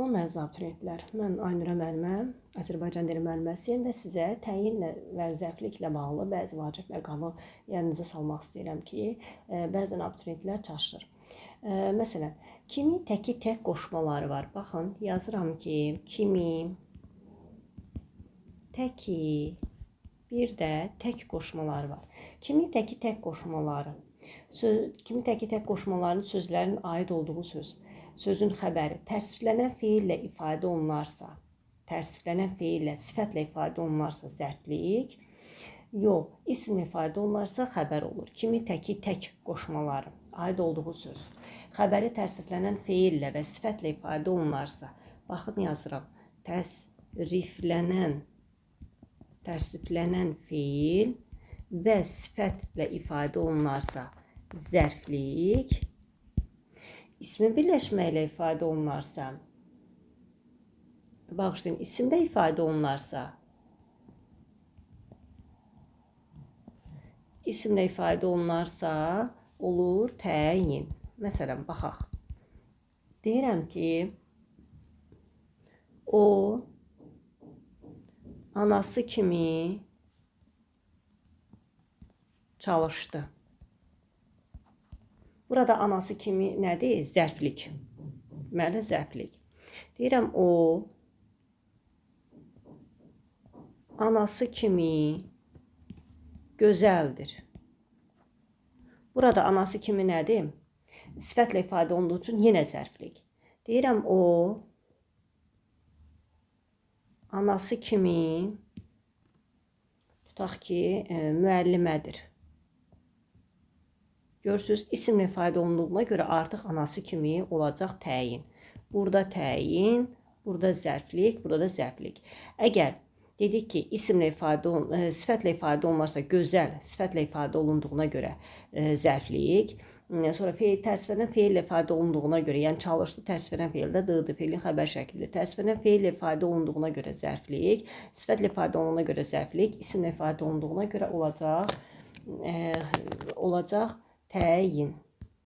Salam əziz abituriyentlər, mən Aynura müəllimə, Azərbaycan dili müəlliməsiyəm və sizə təyinlə və zərfliklə bağlı bəzi vacib məqamı yanınıza salmaq istəyirəm ki, bəzən abituriyentlər çaşır. Məsələn, kimi təki tək qoşmaları var. Baxın, yazıram ki, kimi, təki, bir də tək qoşmaları var. Kimi təki tək qoşmaları. Kimi təki tək qoşmalarının sözlərin aid olduğu söz. Sözün xəbəri tərsiflənən feillə ifadə olunarsa, tərsiflənən feillə, sifətlə ifadə olunarsa zərflik, yox, ismlə ifadə olunarsa xəbər olur. Kimi təki tək qoşmaları, aid olduğu söz. Xəbəri tərsiflənən feillə və sifətlə ifadə olunarsa, baxın yazıram, tərsiflənən feil və sifətlə ifadə olunarsa zərflik, İsmi birləşməklə ifadə olunarsa, bağışlayın, isimdə ifadə olunarsa, olur təyin. Məsələn, baxaq. Deyirəm ki, o anası kimi çalışdı. Burada anası kimi nədir? Zərflik. Deməli, zərflik. Deyirəm, o anası kimi gözəldir. Burada anası kimi nədir? Sifətlə ifadə olunduğu üçün yenə zərflik. Deyirəm, o anası kimi, tutaq ki, müəllimədir. Görürsünüz, isimlə ifadə olunduğuna görə artıq anası kimi olacaq təyin. Burada təyin, burada zərflik, burada da zərflik. Əgər dedik ki, sifətlə ifadə olunarsa gözəl, sifətlə ifadə olunduğuna görə zərflik, sonra tərsiflənən feillə ifadə olunduğuna görə, yəni çalışdı, tərsiflənən feildə d-dır, feilin xəbər şəklidir. Tərsiflənən feillə ifadə olunduğuna görə zərflik, sifətlə ifadə olunduğuna görə zərflik, isimlə ifadə olunduğuna görə olacaq təyin.